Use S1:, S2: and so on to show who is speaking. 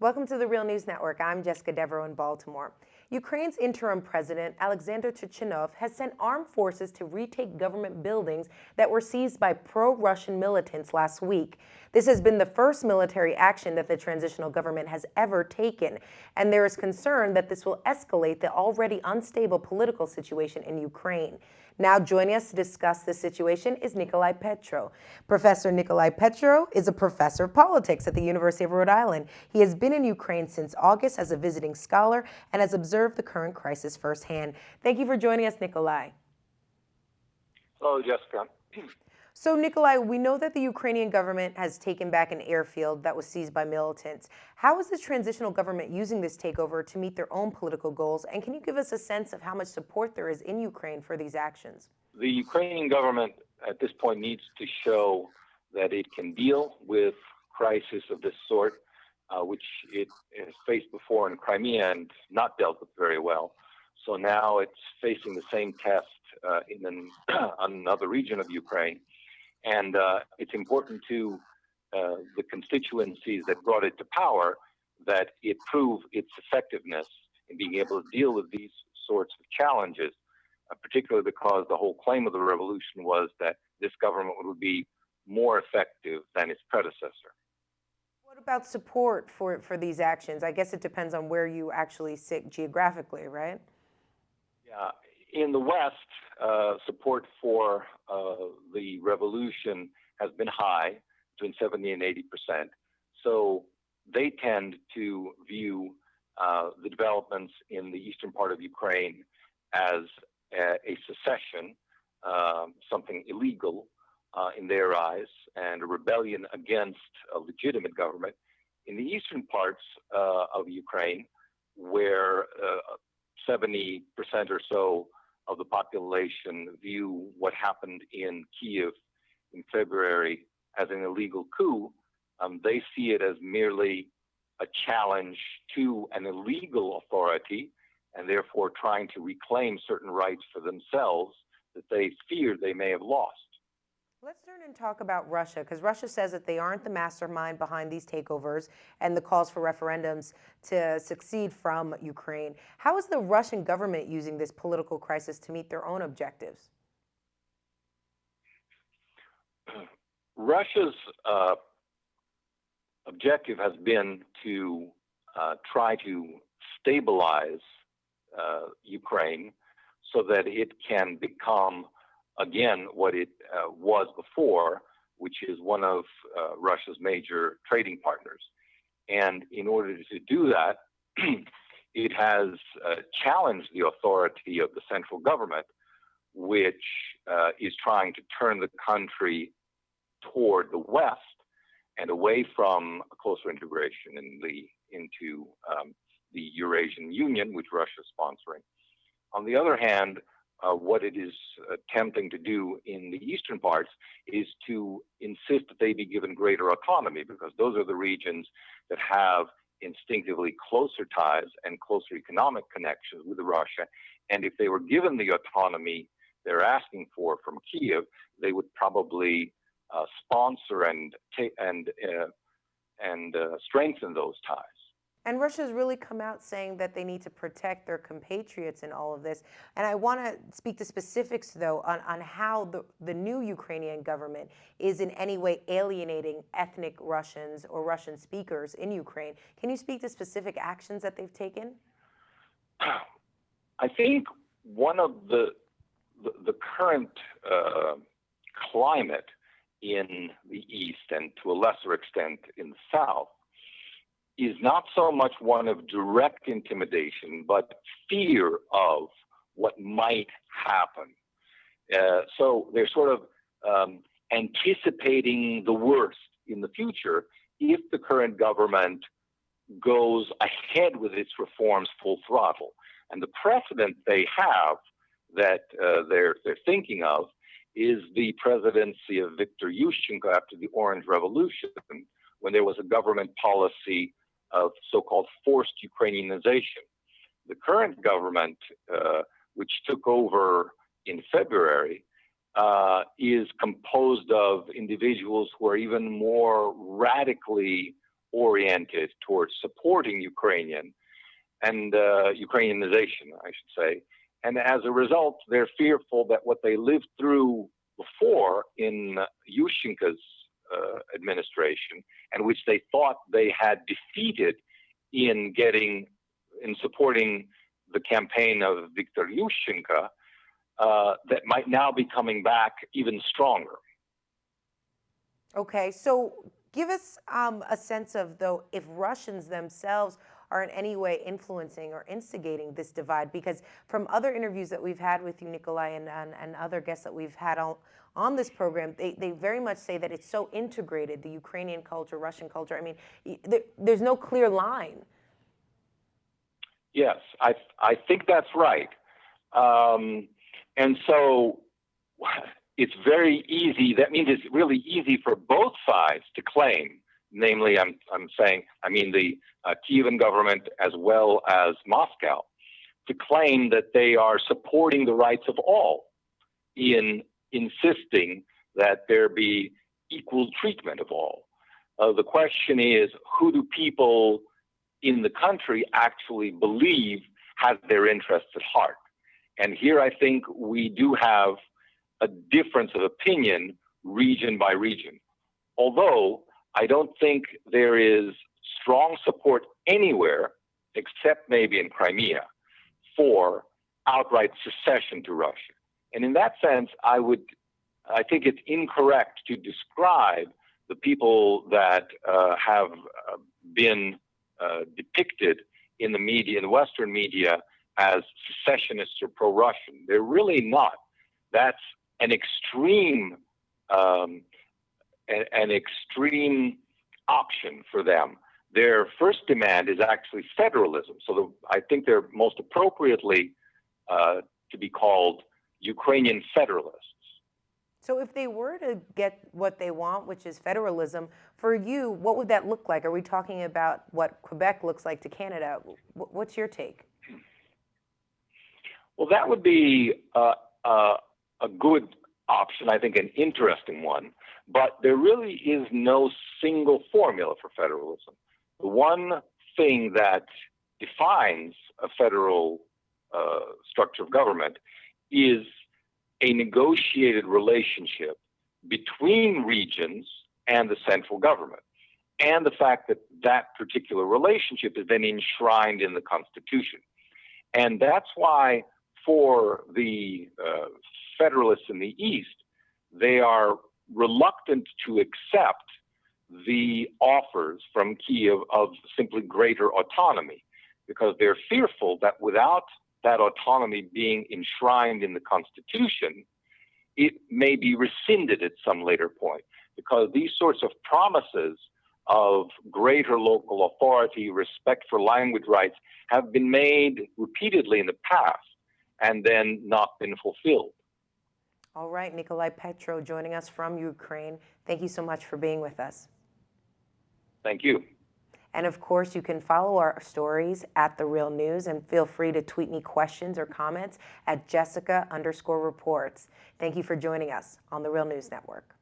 S1: Welcome to the Real News Network. I'm Jessica Devereaux in Baltimore. Ukraine's interim president, Alexander Turchinov, has sent armed forces to retake government buildings that were seized by pro-Russian militants last week. This has been the first military action that the transitional government has ever taken, and there is concern that this will escalate the already unstable political situation in Ukraine. Now joining us to discuss this situation is Nicolai Petro. Professor Nicolai Petro is a professor of politics at the University of Rhode Island. He has been in Ukraine since August as a visiting scholar and has observed the current crisis firsthand. Thank you for joining us, Nicolai.
S2: Hello, Jessica.
S1: So, Nicolai, we know that the Ukrainian government has taken back an airfield that was seized by militants. How is the transitional government using this takeover to meet their own political goals? And can you give us a sense of how much support there is in Ukraine for these actions?
S2: The Ukrainian government at this point needs to show that it can deal with crisis of this sort, which it has faced before in Crimea and not dealt with very well. So now it's facing the same test in another region of Ukraine. And it's important to the constituencies that brought it to power that it prove its effectiveness in being able to deal with these sorts of challenges, particularly because the whole claim of the revolution was that this government would be more effective than its predecessor.
S1: What about support for these actions? I guess it depends on where you actually sit geographically, right?
S2: Yeah. In the West, support for the revolution has been high, between 70 and 80%. So they tend to view the developments in the eastern part of Ukraine as a secession, something illegal in their eyes, and a rebellion against a legitimate government. In the eastern parts of Ukraine, where 70% or so of the population view what happened in Kiev in February as an illegal coup, they see it as merely a challenge to an illegal authority and therefore trying to reclaim certain rights for themselves that they fear they may have lost.
S1: Let's turn and talk about Russia, because Russia says that they aren't the mastermind behind these takeovers and the calls for referendums to succeed from Ukraine. How is the Russian government using this political crisis to meet their own objectives?
S2: Russia's objective has been to try to stabilize Ukraine so that it can become again what it was before, which is one of Russia's major trading partners. And in order to do that, it has challenged the authority of the central government, which is trying to turn the country toward the West and away from a closer integration into the Eurasian Union, which Russia is sponsoring. On the other hand, what it is attempting to do in the eastern parts is to insist that they be given greater autonomy, because those are the regions that have instinctively closer ties and closer economic connections with Russia. And if they were given the autonomy they're asking for from Kiev, they would probably sponsor and strengthen those ties.
S1: And Russia's really come out saying that they need to protect their compatriots in all of this. And I want to speak to specifics, though, on how the new Ukrainian government is in any way alienating ethnic Russians or Russian speakers in Ukraine. Can you speak to specific actions that they've taken?
S2: I think one of the current climate in the East, and to a lesser extent in the South, is not so much one of direct intimidation, but fear of what might happen. So they're sort of anticipating the worst in the future if the current government goes ahead with its reforms full throttle. And the precedent they have that they're thinking of is the presidency of Viktor Yushchenko after the Orange Revolution, when there was a government policy of so-called forced Ukrainianization. The current government, which took over in February, is composed of individuals who are even more radically oriented towards supporting Ukrainian and Ukrainianization, I should say. And as a result, they're fearful that what they lived through before in Yushchenko's administration, and which they thought they had defeated in supporting the campaign of Viktor Yushchenko, that might now be coming back even stronger.
S1: Okay, so give us a sense of, though, if Russians themselves are in any way influencing or instigating this divide, because from other interviews that we've had with you, Nicolai, and other guests that we've had on this program, they very much say that it's so integrated, the Ukrainian culture, Russian culture. I mean, there's no clear line.
S2: Yes, I think that's right. And so it's very easy. That means it's really easy for both sides to claim. Namely, I'm saying, I mean the Kievan government as well as Moscow, to claim that they are supporting the rights of all in insisting that there be equal treatment of all. The question is, who do people in the country actually believe has their interests at heart? And here I think we do have a difference of opinion region by region. Although I don't think there is strong support anywhere, except maybe in Crimea, for outright secession to Russia. And in that sense, I think it's incorrect to describe the people that have been depicted in the media, in the Western media, as secessionists or pro-Russian. They're really not. That's an extreme option for them. Their first demand is actually federalism. So I think they're most appropriately to be called Ukrainian federalists.
S1: So if they were to get what they want, which is federalism, for you, what would that look like? Are we talking about what Quebec looks like to Canada? What's your take?
S2: Well, that would be a good option, I think an interesting one, but there really is no single formula for federalism. The one thing that defines a federal structure of government is a negotiated relationship between regions and the central government, and the fact that that particular relationship is then enshrined in the Constitution. And that's why for the federalists in the East, they are reluctant to accept the offers from Kiev of simply greater autonomy, because they're fearful that without that autonomy being enshrined in the Constitution, it may be rescinded at some later point, because these sorts of promises of greater local authority, respect for language rights, have been made repeatedly in the past and then not been fulfilled.
S1: All right, Nicolai Petro joining us from Ukraine. Thank you so much for being with us.
S2: Thank you.
S1: And of course, you can follow our stories at The Real News, and feel free to tweet me questions or comments at Jessica_reports. Thank you for joining us on The Real News Network.